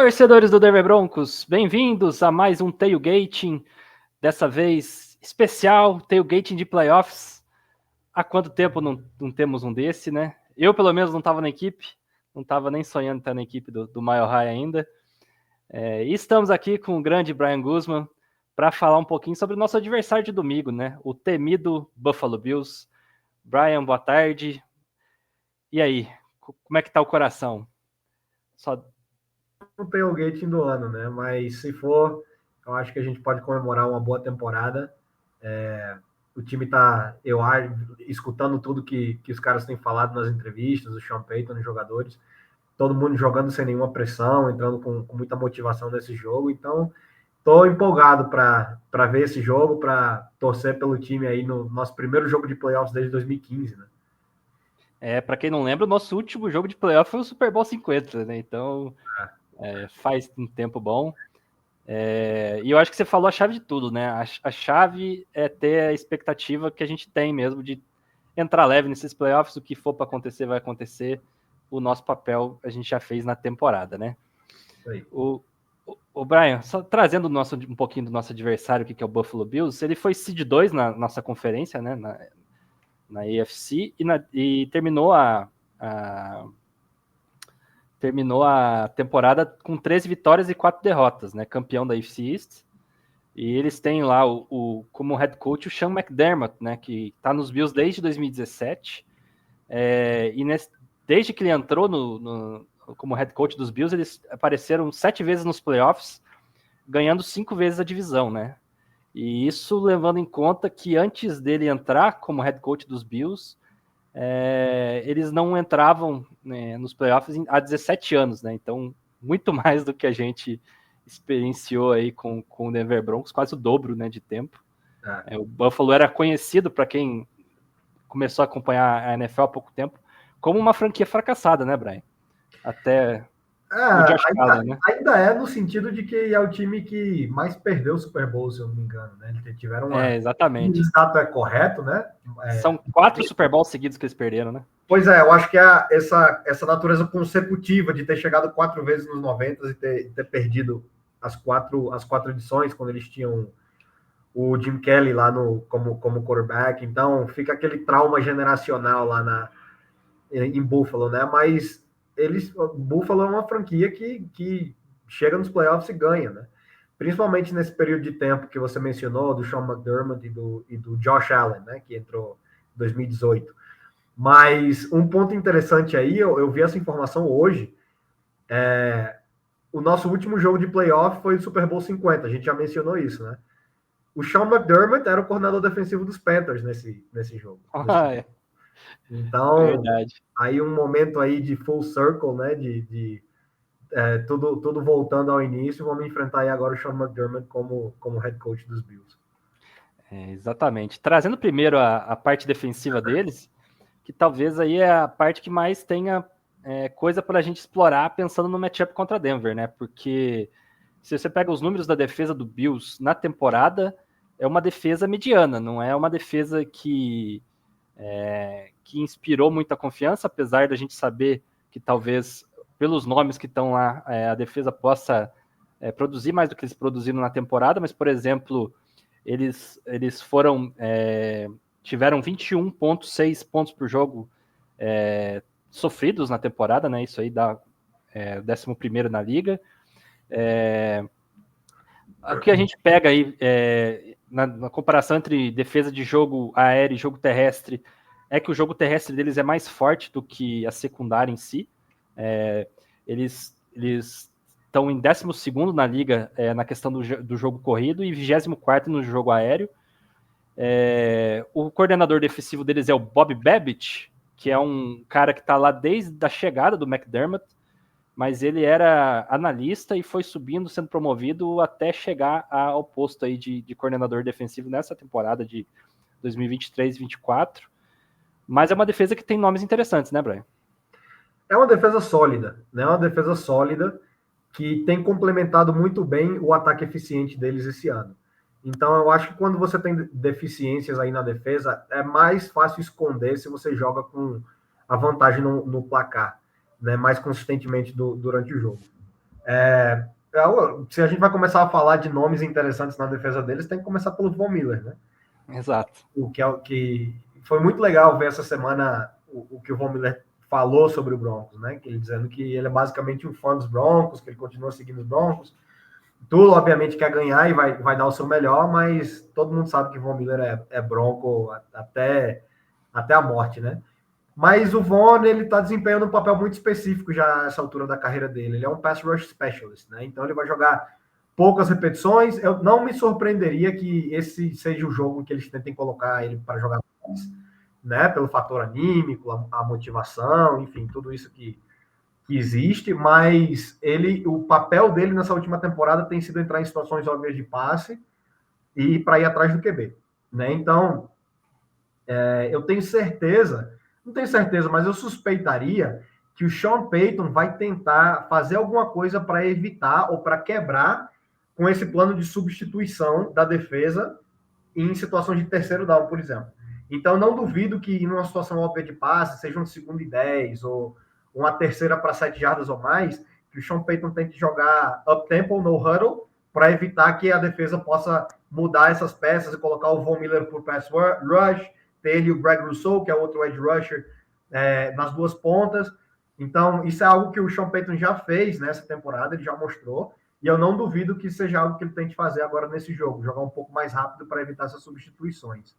Torcedores do Denver Broncos, bem-vindos a mais um tailgating, dessa vez especial, tailgating de playoffs. Há quanto tempo não temos um desse, né? Eu, pelo menos, não estava na equipe, não estava nem sonhando estar na equipe do Mile High ainda. E estamos aqui com o grande Brian Guzman para falar um pouquinho sobre o nosso adversário de domingo, né? O temido Buffalo Bills. Brian, boa tarde. E aí, como é que tá o coração? No tailgating do ano, né? Mas se for, eu acho que a gente pode comemorar uma boa temporada. O time tá, eu acho, escutando tudo que os caras têm falado nas entrevistas, o Sean Payton, os jogadores, todo mundo jogando sem nenhuma pressão, entrando com muita motivação nesse jogo. Então, tô empolgado para ver esse jogo, para torcer pelo time aí no nosso primeiro jogo de playoffs desde 2015, né? Para quem não lembra, o nosso último jogo de playoff foi o Super Bowl 50, né? Então, faz um tempo bom. E eu acho que você falou a chave de tudo, né? A chave é ter a expectativa que a gente tem mesmo de entrar leve nesses playoffs, o que for para acontecer, vai acontecer. O nosso papel a gente já fez na temporada, né? Aí. O Brian, só trazendo um pouquinho do nosso adversário, que é o Buffalo Bills, ele foi seed 2 na nossa conferência, né? Na AFC, e terminou a temporada com 13 vitórias e 4 derrotas, né? Campeão da AFC East. E eles têm lá como head coach o Sean McDermott, né? Que está nos Bills desde 2017. Desde que ele entrou como head coach dos Bills, eles apareceram 7 vezes nos playoffs, ganhando 5 vezes a divisão, né? E isso levando em conta que antes dele entrar como head coach dos Bills, eles não entravam, né, nos playoffs há 17 anos, né? Então, muito mais do que a gente experienciou aí com o Denver Broncos, quase o dobro, né, de tempo. O Buffalo era conhecido, para quem começou a acompanhar a NFL há pouco tempo, como uma franquia fracassada, né, Brian? Até o Josh Allen, né? Ainda é no sentido de que é o time que mais perdeu o Super Bowl, se eu não me engano, né? Eles tiveram exatamente. O status é correto, né? São 4 Super Bowls seguidos que eles perderam, né? Pois é, eu acho que essa natureza consecutiva de ter chegado 4 vezes nos 90 e ter perdido as quatro edições, quando eles tinham o Jim Kelly lá como quarterback. Então, fica aquele trauma generacional lá em Buffalo, né? Mas Buffalo é uma franquia que chega nos playoffs e ganha, né? Principalmente nesse período de tempo que você mencionou, do Sean McDermott e do Josh Allen, né? Que entrou em 2018. Mas um ponto interessante aí, eu vi essa informação hoje, o nosso último jogo de playoff foi o Super Bowl 50, a gente já mencionou isso, né? O Sean McDermott era o coordenador defensivo dos Panthers nesse jogo. Então, verdade. Aí um momento aí de full circle, né? Tudo voltando ao início. Vamos enfrentar aí agora o Sean McDermott como head coach dos Bills. Exatamente. Trazendo primeiro a parte defensiva deles, que talvez aí é a parte que mais tenha coisa para a gente explorar pensando no matchup contra Denver, né? Porque se você pega os números da defesa do Bills na temporada, é uma defesa mediana, não é uma defesa que inspirou muita confiança, apesar da gente saber que talvez, pelos nomes que estão lá, a defesa possa produzir mais do que eles produziram na temporada, mas, por exemplo, eles tiveram 21,6 pontos por jogo sofridos na temporada, né? Isso aí dá 11º na liga. O que a gente pega aí na comparação entre defesa de jogo aéreo e jogo terrestre é que o jogo terrestre deles é mais forte do que a secundária em si. Eles estão em 12º na liga na questão do jogo corrido e 24º no jogo aéreo. O coordenador defensivo deles é o Bob Babbitt, que é um cara que está lá desde a chegada do McDermott, mas ele era analista e foi subindo, sendo promovido até chegar ao posto aí de coordenador defensivo nessa temporada de 2023-24. Mas é uma defesa que tem nomes interessantes, né, Brian? É uma defesa sólida, né? Uma defesa sólida que tem complementado muito bem o ataque eficiente deles esse ano. Então, eu acho que quando você tem deficiências aí na defesa, é mais fácil esconder se você joga com a vantagem no placar, né? Mais consistentemente durante o jogo. Se a gente vai começar a falar de nomes interessantes na defesa deles, tem que começar pelo Von Miller, né? Exato. O que foi muito legal ver essa semana o que o Von Miller falou sobre o Broncos, né? Que ele dizendo que ele é basicamente um fã dos Broncos, que ele continua seguindo os Broncos. Tu, obviamente, quer ganhar e vai dar o seu melhor, mas todo mundo sabe que o Von Miller é Bronco até a morte, né? Mas o Von, ele tá desempenhando um papel muito específico já nessa altura da carreira dele. Ele é um pass rush specialist, né? Então ele vai jogar poucas repetições. Eu não me surpreenderia que esse seja o jogo que eles tentem colocar ele para jogar mais, né? Pelo fator anímico, a motivação, enfim, tudo isso que existe, mas o papel dele nessa última temporada tem sido entrar em situações óbvias de passe e para ir atrás do QB, né? Então, eu tenho certeza, não tenho certeza, mas eu suspeitaria que o Sean Payton vai tentar fazer alguma coisa para evitar ou para quebrar com esse plano de substituição da defesa em situações de terceiro down, por exemplo. Então, não duvido que em uma situação óbvia de passe, seja um segundo e 10 ou uma terceira para 7 jardas ou mais, que o Sean Payton tente jogar up-tempo, no huddle, para evitar que a defesa possa mudar essas peças e colocar o Von Miller por pass rush, ter ele o Greg Rousseau, que é outro edge rusher, nas duas pontas. Então, isso é algo que o Sean Payton já fez nessa temporada, ele já mostrou, e eu não duvido que seja algo que ele tente fazer agora nesse jogo, jogar um pouco mais rápido para evitar essas substituições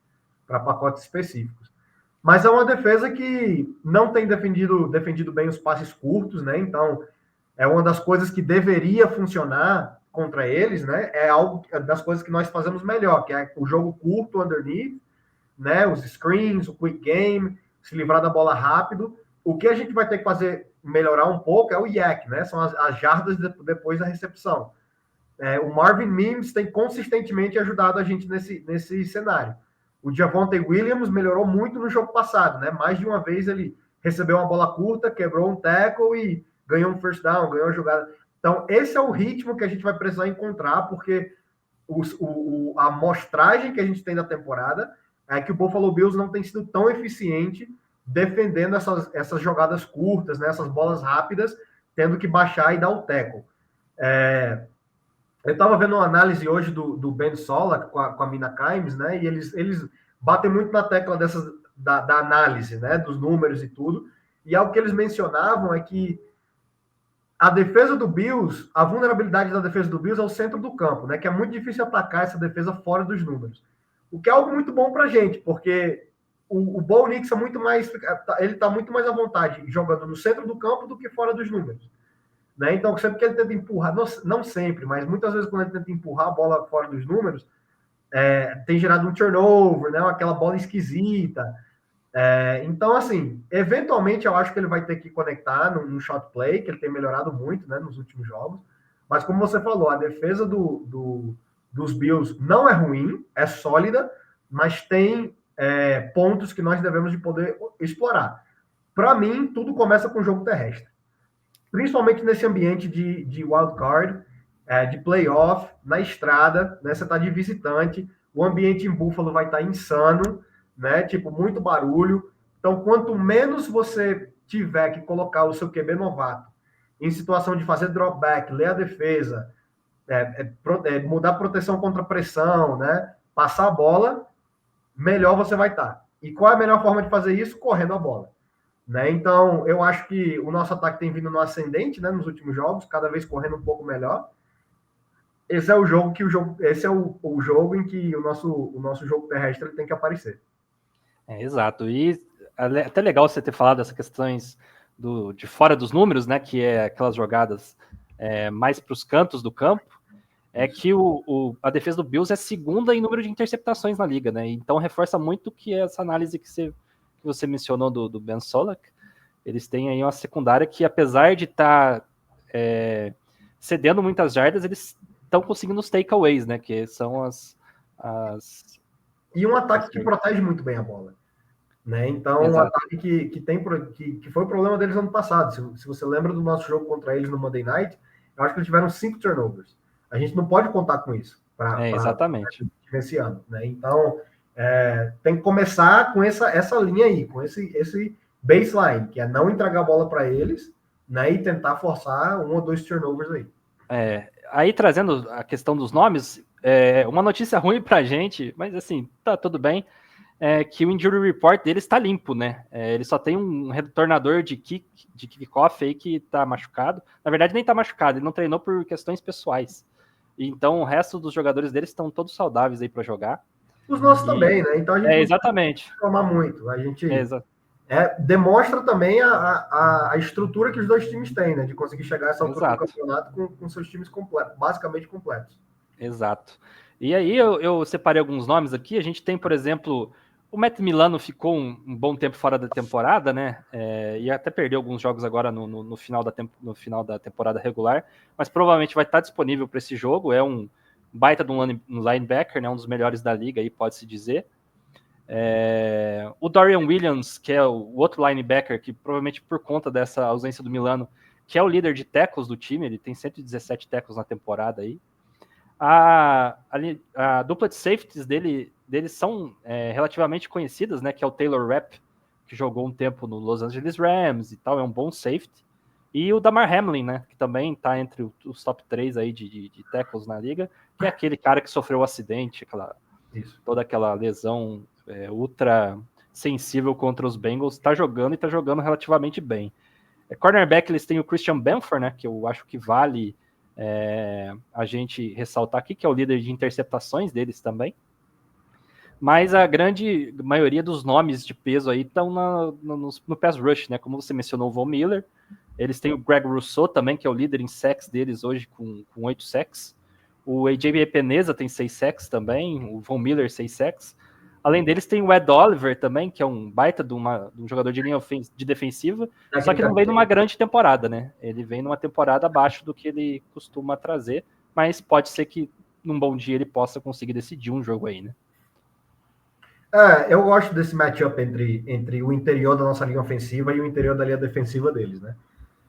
para pacotes específicos. Mas é uma defesa que não tem defendido bem os passes curtos, né? Então, é uma das coisas que deveria funcionar contra eles, né? É algo das coisas que nós fazemos melhor, que é o jogo curto underneath, né? Os screens, o quick game, se livrar da bola rápido. O que a gente vai ter que fazer melhorar um pouco é o YAC, né? São as jardas depois da recepção. O Marvin Mims tem consistentemente ajudado a gente nesse cenário. O Javonte Williams melhorou muito no jogo passado, né? Mais de uma vez ele recebeu uma bola curta, quebrou um tackle e ganhou um first down, ganhou uma jogada. Então, esse é o ritmo que a gente vai precisar encontrar, porque a amostragem que a gente tem da temporada é que o Buffalo Bills não tem sido tão eficiente defendendo essas jogadas curtas, né? Essas bolas rápidas, tendo que baixar e dar o tackle. Eu estava vendo uma análise hoje do Ben Solak com a Mina Kimes, né? E eles batem muito na tecla da análise, né? Dos números e tudo. E algo que eles mencionavam é que a defesa do Bills, a vulnerabilidade da defesa do Bills é o centro do campo, né? Que é muito difícil atacar essa defesa fora dos números. O que é algo muito bom para a gente, porque o Bo Nix é muito mais, ele está muito mais à vontade jogando no centro do campo do que fora dos números. Né? Então, sempre que ele tenta empurrar, não sempre, mas muitas vezes quando ele tenta empurrar a bola fora dos números, tem gerado um turnover, né? Aquela bola esquisita. Então, assim, eventualmente eu acho que ele vai ter que conectar no shot play, que ele tem melhorado muito, né, nos últimos jogos. Mas como você falou, a defesa dos Bills não é ruim, é sólida, mas tem pontos que nós devemos de poder explorar. Para mim, tudo começa com o jogo terrestre. Principalmente nesse ambiente de wildcard, de playoff, na estrada, né? Você está de visitante, o ambiente em Buffalo vai estar insano, né? Tipo, muito barulho. Então, quanto menos você tiver que colocar o seu QB novato em situação de fazer dropback, ler a defesa, mudar a proteção contra pressão, né? Passar a bola, melhor você vai estar. E qual é a melhor forma de fazer isso? Correndo a bola. Né? Então, eu acho que o nosso ataque tem vindo no ascendente, né, nos últimos jogos, cada vez correndo um pouco melhor. Esse é o jogo esse é o jogo em que o nosso jogo terrestre tem que aparecer. Exato. E até legal você ter falado dessas questões de fora dos números, né, que é aquelas jogadas mais para os cantos do campo, é que a defesa do Bills é segunda em número de interceptações na liga, né? Então reforça muito que essa análise que você mencionou do Ben Solak, eles têm aí uma secundária que, apesar de estar cedendo muitas jardas, eles estão conseguindo os takeaways, né? Que são as... E um ataque que protege muito bem a bola. Né? Então, exato. Um ataque que foi o problema deles ano passado. Se você lembra do nosso jogo contra eles no Monday Night, eu acho que eles tiveram 5 turnovers. A gente não pode contar com isso exatamente. Esse ano. Né? Então, tem que começar com essa linha aí, com esse baseline, que é não entregar a bola para eles, né, e tentar forçar 1 ou 2 turnovers aí. Aí trazendo a questão dos nomes, uma notícia ruim pra gente, mas assim, tá tudo bem, que o injury report dele está limpo, né? Ele só tem um retornador de kickoff aí que tá machucado. Na verdade, nem tá machucado, ele não treinou por questões pessoais. Então, o resto dos jogadores dele estão todos saudáveis aí para jogar. Os nossos também, né? Então a gente não exatamente. pode reclamar muito. A gente demonstra também a estrutura que os dois times têm, né? De conseguir chegar a essa altura do campeonato com seus times completos, basicamente completos. Exato. E aí eu separei alguns nomes aqui. A gente tem, por exemplo, o Matt Milano ficou um bom tempo fora da temporada, né? E até perdeu alguns jogos agora no final da temporada regular, mas provavelmente vai estar disponível para esse jogo. É um baita de um linebacker, né? Um dos melhores da liga, aí pode-se dizer. O Dorian Williams, que é o outro linebacker, que provavelmente por conta dessa ausência do Milano, que é o líder de tackles do time, ele tem 117 tackles na temporada aí. A dupla de safeties deles são relativamente conhecidas, né? Que é o Taylor Rapp, que jogou um tempo no Los Angeles Rams e tal, é um bom safety. E o Damar Hamlin, né? Que também está entre os top 3 aí de tackles na liga, que é aquele cara que sofreu o acidente, toda aquela lesão ultra sensível contra os Bengals, está jogando e está jogando relativamente bem. Cornerback, eles têm o Christian Benford, né? Que eu acho que vale a gente ressaltar aqui, que é o líder de interceptações deles também. Mas a grande maioria dos nomes de peso aí estão no pass rush, né? Como você mencionou, o Von Miller. Eles têm o Greg Rousseau também, que é o líder em sacks deles hoje, com 8 sacks. O AJ Epenesa tem 6 sacks também. O Von Miller, 6 sacks. Além deles, tem o Ed Oliver também, que é um baita de um jogador de linha de defensiva, só que não vem numa grande temporada, né? Ele vem numa temporada abaixo do que ele costuma trazer, mas pode ser que num bom dia ele possa conseguir decidir um jogo aí, né? Eu gosto desse matchup entre o interior da nossa linha ofensiva e o interior da linha defensiva deles, né?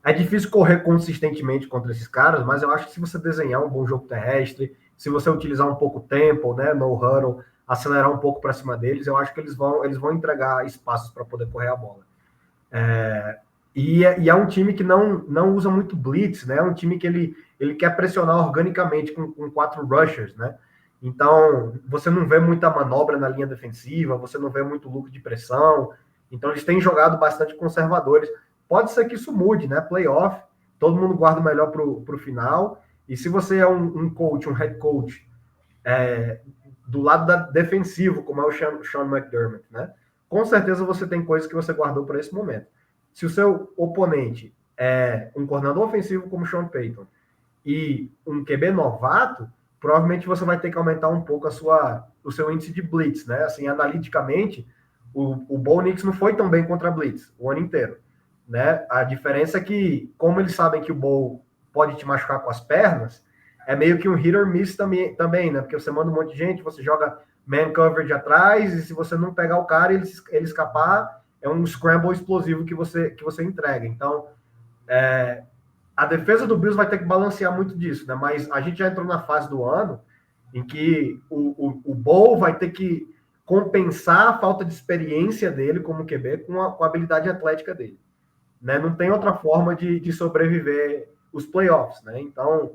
É difícil correr consistentemente contra esses caras, mas eu acho que se você desenhar um bom jogo terrestre, se você utilizar um pouco o tempo, né, no huddle, acelerar um pouco para cima deles, eu acho que eles vão entregar espaços para poder correr a bola. E é um time que não usa muito blitz, né? É um time que ele quer pressionar organicamente com 4 rushers, né? Então, você não vê muita manobra na linha defensiva, você não vê muito lucro de pressão. Então, eles têm jogado bastante conservadores. Pode ser que isso mude, né? Playoff, todo mundo guarda o melhor para o final. E se você é um coach, um head coach, do lado defensivo, como é o Sean McDermott, né? Com certeza você tem coisas que você guardou para esse momento. Se o seu oponente é um coordenador ofensivo como o Sean Payton e um QB novato, provavelmente você vai ter que aumentar um pouco o seu índice de blitz, né? Assim, analiticamente, o Bo Nix não foi tão bem contra a blitz o ano inteiro, né? A diferença é que, como eles sabem que o Bo pode te machucar com as pernas, é meio que um hit or miss também, né? Porque você manda um monte de gente, você joga man coverage atrás, e se você não pegar o cara e ele escapar, é um scramble explosivo que você entrega. Então, a defesa do Bills vai ter que balancear muito disso, né? Mas a gente já entrou na fase do ano em que o Bowl vai ter que compensar a falta de experiência dele como QB com a habilidade atlética dele, né? Não tem outra forma de sobreviver os playoffs, né? Então,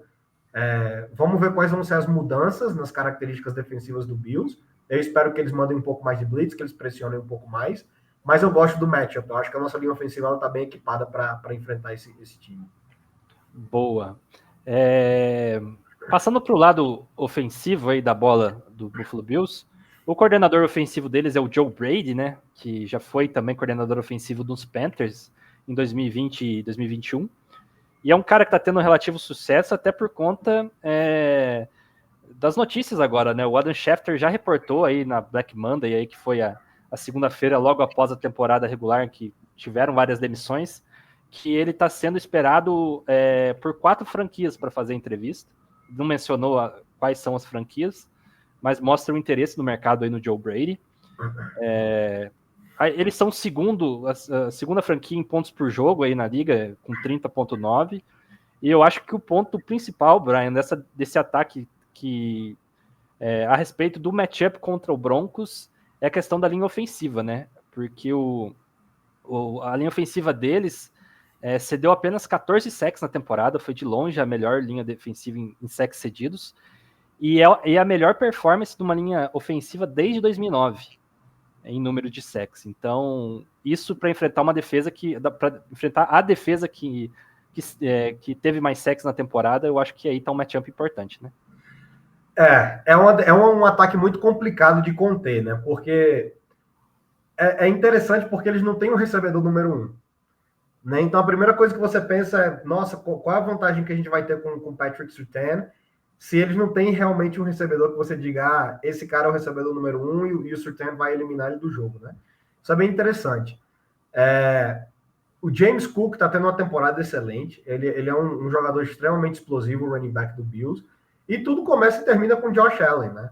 vamos ver quais vão ser as mudanças nas características defensivas do Bills. Eu espero que eles mandem um pouco mais de blitz, que eles pressionem um pouco mais, mas eu gosto do matchup. Eu acho que a nossa linha ofensiva está bem equipada para enfrentar esse time. Boa. Passando para o lado ofensivo aí da bola do Buffalo Bills, o coordenador ofensivo deles é o Joe Brady, né? Que já foi também coordenador ofensivo dos Panthers em 2020 e 2021. E é um cara que está tendo um relativo sucesso até por conta das notícias agora, né? O Adam Schefter já reportou aí na Black Monday, aí, que foi a segunda-feira, logo após a temporada regular, que tiveram várias demissões, que ele está sendo esperado por 4 franquias para fazer entrevista. Não mencionou quais são as franquias, mas mostra o interesse no mercado aí no Joe Brady. Eles são a segunda franquia em pontos por jogo aí na liga, com 30,9. E eu acho que o ponto principal, Brian, desse ataque a respeito do matchup contra o Broncos é a questão da linha ofensiva, né? Porque a linha ofensiva deles cedeu apenas 14 sacks na temporada, foi de longe a melhor linha defensiva em sacks cedidos, e é a melhor performance de uma linha ofensiva desde 2009, em número de sacks. Então, isso para enfrentar uma defesa para enfrentar a defesa que teve mais sacks na temporada, eu acho que aí tá um matchup importante, né? É um ataque muito complicado de conter, né? Porque é interessante porque eles não têm um recebedor número 1. Né? Então, a primeira coisa que você pensa é, nossa, qual a vantagem que a gente vai ter com o Patrick Surtain se eles não têm realmente um recebedor que você diga, esse cara é o recebedor número 1 e o Surtain vai eliminar ele do jogo, né? Isso é bem interessante. O James Cook está tendo uma temporada excelente, ele é um jogador extremamente explosivo, o running back do Bills, e tudo começa e termina com o Josh Allen, né?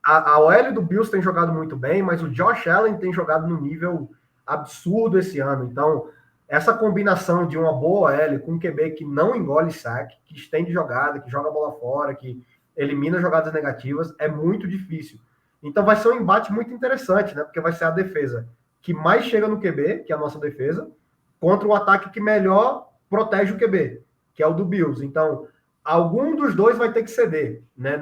A OL do Bills tem jogado muito bem, mas o Josh Allen tem jogado no nível absurdo esse ano. Então, essa combinação de uma boa OL com um QB que não engole saque, que estende jogada, que joga a bola fora, que elimina jogadas negativas, é muito difícil. Então, vai ser um embate muito interessante, né? Porque vai ser a defesa que mais chega no QB, que é a nossa defesa, contra o ataque que melhor protege o QB, que é o do Bills. Então, algum dos dois vai ter que ceder, né?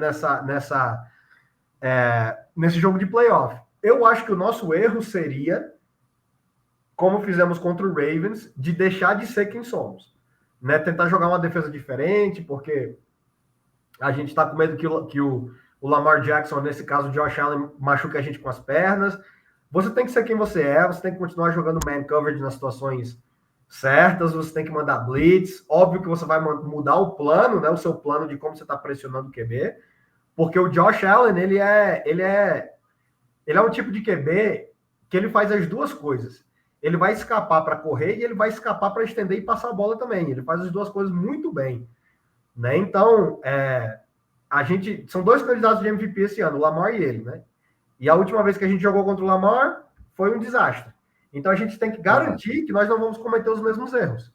Nesse jogo de playoff. Eu acho que o nosso erro seria, como fizemos contra o Ravens, de deixar de ser quem somos. Né? Tentar jogar uma defesa diferente, porque a gente está com medo que o Lamar Jackson, nesse caso o Josh Allen, machuque a gente com as pernas. Você tem que ser quem você é, você tem que continuar jogando man coverage nas situações certas, você tem que mandar blitz. Óbvio que você vai mudar o plano, né? O seu plano de como você está pressionando o QB, porque o Josh Allen, ele é um tipo de QB que ele faz as duas coisas. Ele vai escapar para correr e ele vai escapar para estender e passar a bola também. Ele faz as duas coisas muito bem. Né? Então, são dois candidatos de MVP esse ano, o Lamar e ele. Né? E a última vez que a gente jogou contra o Lamar foi um desastre. Então, a gente tem que garantir que nós não vamos cometer os mesmos erros.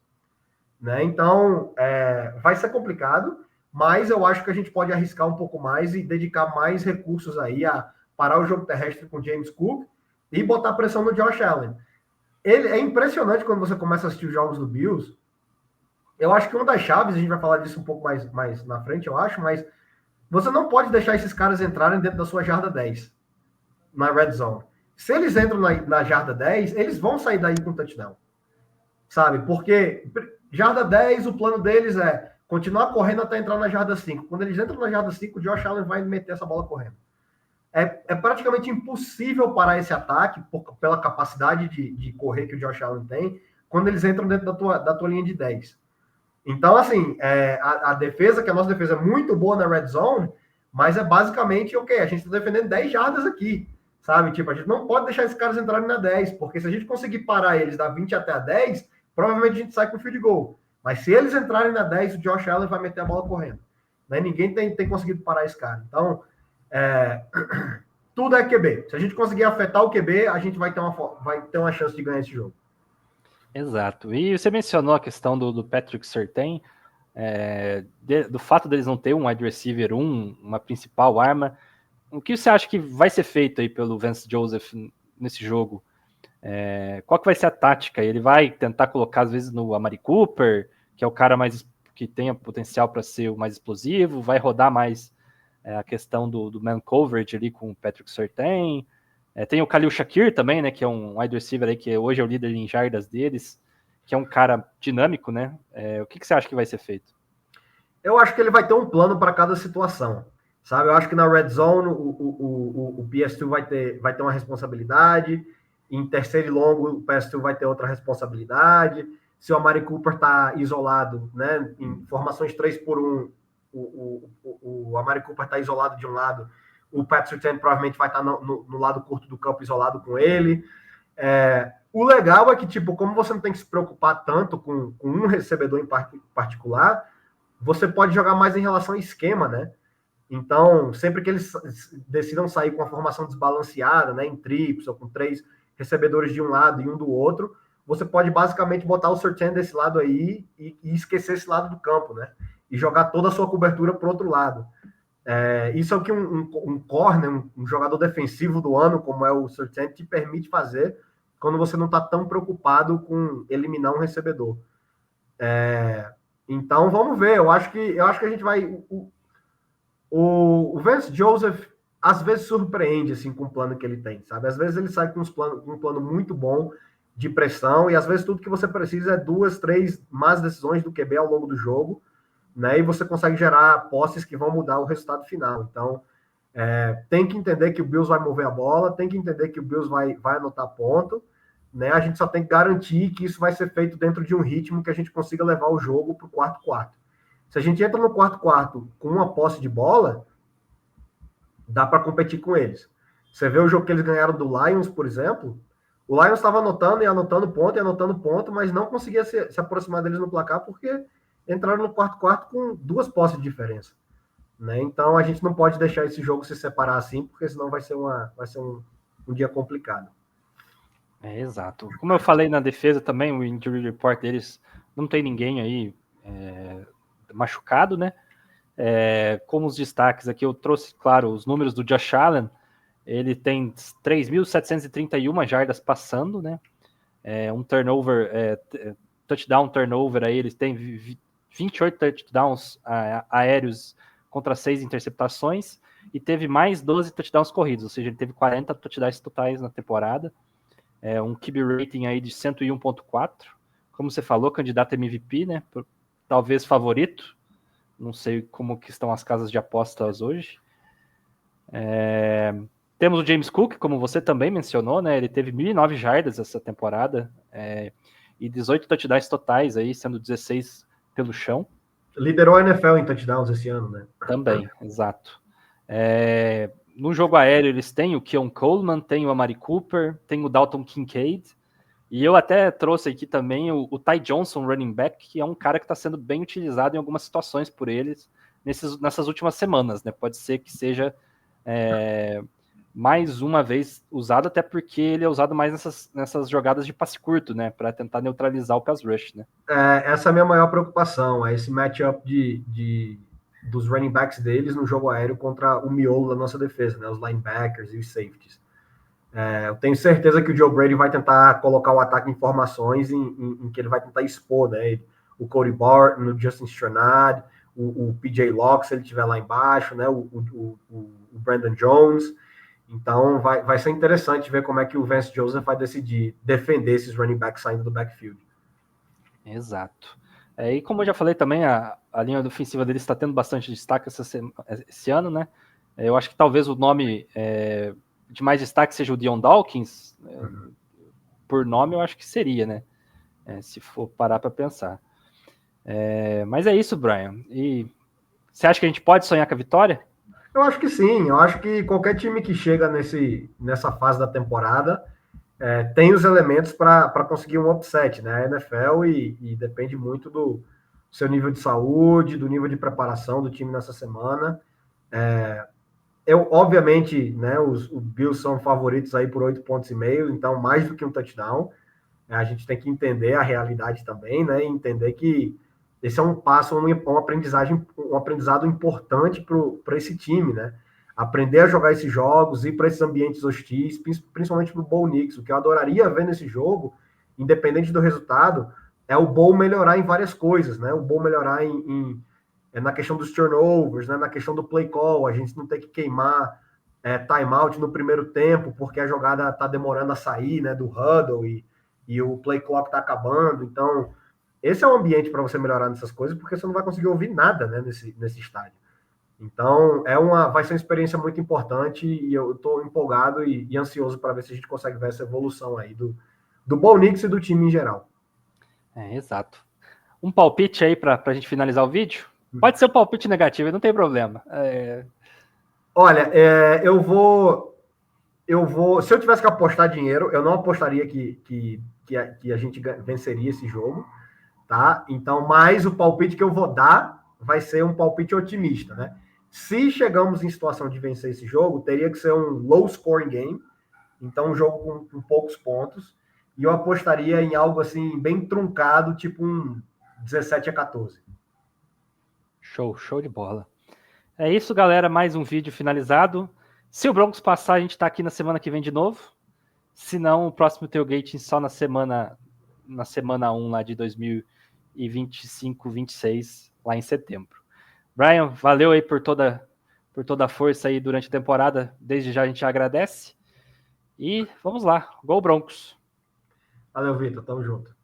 Né? Então, vai ser complicado, mas eu acho que a gente pode arriscar um pouco mais e dedicar mais recursos aí a parar o jogo terrestre com o James Cook e botar pressão no Josh Allen. Ele é impressionante quando você começa a assistir os jogos do Bills. Eu acho que uma das chaves, a gente vai falar disso um pouco mais na frente, eu acho, mas você não pode deixar esses caras entrarem dentro da sua jarda 10, na red zone. Se eles entram na jarda 10, eles vão sair daí com touchdown. Sabe? Porque jarda 10, o plano deles é continuar correndo até entrar na jarda 5. Quando eles entram na jarda 5, o Josh Allen vai meter essa bola correndo. É praticamente impossível parar esse ataque pela capacidade de correr que o Josh Allen tem quando eles entram dentro da tua linha de 10. Então, assim, a defesa, que a nossa defesa é muito boa na red zone, mas é basicamente, a gente está defendendo 10 jardas aqui, sabe? Tipo, a gente não pode deixar esses caras entrarem na 10, porque se a gente conseguir parar eles da 20 até a 10, provavelmente a gente sai com field goal. Mas se eles entrarem na 10, o Josh Allen vai meter a bola correndo. Né? Ninguém tem conseguido parar esse cara. Então, tudo é QB. Se a gente conseguir afetar o QB, a gente vai ter uma chance de ganhar esse jogo. Exato. E você mencionou a questão do Patrick Surtain, do fato deles não ter um wide receiver 1, uma principal arma. O que você acha que vai ser feito aí pelo Vance Joseph nesse jogo? Qual que vai ser a tática? Ele vai tentar colocar, às vezes, no Amari Cooper, que é o cara que tem potencial para ser o mais explosivo, vai rodar mais a questão do man coverage ali com o Patrick Surtain. Tem o Khalil Shakir também, né, que é um wide receiver aí, que hoje é o líder em jardas deles, que é um cara dinâmico, né? O que você acha que vai ser feito? Eu acho que ele vai ter um plano para cada situação, sabe? Eu acho que na red zone o PS2 vai ter uma responsabilidade, em terceiro e longo o PS2 vai ter outra responsabilidade. Se o Amari Cooper está isolado, né, em formações 3-por-1, o Amari Cooper está isolado de um lado, o Pat Surtain provavelmente vai estar no lado curto do campo isolado com ele. O legal é que, tipo, como você não tem que se preocupar tanto com um recebedor em particular, você pode jogar mais em relação ao esquema, né? Então, sempre que eles decidam sair com a formação desbalanceada, né, em trips ou com 3 recebedores de um lado e um do outro, você pode basicamente botar o Surtain desse lado aí e esquecer esse lado do campo, né? E jogar toda a sua cobertura para o outro lado. Isso é o que um corner, um jogador defensivo do ano, como é o Surtain, te permite fazer quando você não está tão preocupado com eliminar um recebedor. Então, vamos ver. Eu acho que a gente vai... O Vance Joseph, às vezes, surpreende assim, com o plano que ele tem, sabe? Às vezes ele sai com um plano muito bom de pressão e, às vezes, tudo que você precisa é 2, 3 más decisões do QB ao longo do jogo, né? E você consegue gerar posses que vão mudar o resultado final. Então, tem que entender que o Bills vai mover a bola, tem que entender que o Bills vai anotar ponto, né? A gente só tem que garantir que isso vai ser feito dentro de um ritmo que a gente consiga levar o jogo para o quarto. Se a gente entra no quarto com uma posse de bola, dá para competir com eles. Você vê o jogo que eles ganharam do Lions, por exemplo, o Lions estava anotando ponto, mas não conseguia se aproximar deles no placar porque entraram no quarto com 2 posses de diferença. Né? Então a gente não pode deixar esse jogo se separar assim, porque senão vai ser um dia complicado. Exato. Como eu falei na defesa também, o injury report deles não tem ninguém aí machucado, né? Como os destaques aqui, eu trouxe, claro, os números do Josh Allen. Ele tem 3.731 jardas passando, né? Um turnover, touchdown turnover aí, eles têm 28 touchdowns aéreos contra 6 interceptações e teve mais 12 touchdowns corridos, ou seja, ele teve 40 touchdowns totais na temporada. Um QB rating aí de 101.4. Como você falou, candidato a MVP, né? Talvez favorito. Não sei como que estão as casas de apostas hoje. Temos o James Cook, como você também mencionou, né? Ele teve 1.009 jardas essa temporada e 18 touchdowns totais aí, sendo 16 pelo chão. Liderou a NFL em touchdowns esse ano, né? Também, exato. No jogo aéreo eles têm o Keon Coleman, tem o Amari Cooper, tem o Dalton Kincaid, e eu até trouxe aqui também o Ty Johnson, running back, que é um cara que está sendo bem utilizado em algumas situações por eles nessas últimas semanas, né? Pode ser que seja mais uma vez usado, até porque ele é usado mais nessas jogadas de passe curto, né? Para tentar neutralizar o pass rush, né? Essa é a minha maior preocupação, esse matchup dos running backs deles no jogo aéreo contra o miolo da nossa defesa, né? Os linebackers e os safeties. Eu tenho certeza que o Joe Brady vai tentar colocar o ataque em formações em que ele vai tentar expor, né? O Cody Barton, o Justin Stronad, o PJ Locke, se ele estiver lá embaixo, né? O Brandon Jones. Então vai ser interessante ver como é que o Vance Joseph vai decidir defender esses running backs saindo do backfield. Exato. E como eu já falei também, a linha ofensiva deles está tendo bastante destaque esse ano, né? Eu acho que talvez o nome de mais destaque seja o Dion Dawkins. Por nome, eu acho que seria, né? Se for parar para pensar. Mas é isso, Brian. E você acha que a gente pode sonhar com a vitória? Eu acho que sim. Eu acho que qualquer time que chega nessa fase da temporada tem os elementos para conseguir um upset, né? A NFL e depende muito do seu nível de saúde, do nível de preparação do time nessa semana. Obviamente, né, os Bills são favoritos aí por 8,5 pontos, então mais do que um touchdown. A gente tem que entender a realidade também, né? E entender que esse é um passo, um aprendizado importante para esse time, né? Aprender a jogar esses jogos, ir para esses ambientes hostis, principalmente para o Bo Nix. O que eu adoraria ver nesse jogo, independente do resultado, é o Bo melhorar em várias coisas, né? O Bo melhorar na questão dos turnovers, né? Na questão do play call, a gente não tem que queimar timeout no primeiro tempo, porque a jogada está demorando a sair, né? Do huddle e o play clock está acabando. Então, esse é o ambiente para você melhorar nessas coisas, porque você não vai conseguir ouvir nada, né, nesse estádio. Então, vai ser uma experiência muito importante e eu estou empolgado e ansioso para ver se a gente consegue ver essa evolução aí do Bo Nix e do time em geral. Exato. Um palpite aí para a gente finalizar o vídeo? Pode ser um palpite negativo, não tem problema. Olha, eu vou. Se eu tivesse que apostar dinheiro, eu não apostaria que a gente venceria esse jogo, tá? Então, mas o palpite que eu vou dar vai ser um palpite otimista, né? Se chegamos em situação de vencer esse jogo, teria que ser um low scoring game, então um jogo com poucos pontos, e eu apostaria em algo assim bem truncado, tipo um 17-14. Show de bola. É isso, galera, mais um vídeo finalizado. Se o Broncos passar, a gente tá aqui na semana que vem de novo. Se não, o próximo tailgate só na semana 1 lá de 2025, 26, lá em setembro. Brian, valeu aí por toda a força aí durante a temporada. Desde já a gente agradece. E vamos lá. Gol Broncos. Valeu, Vitor. Tamo junto.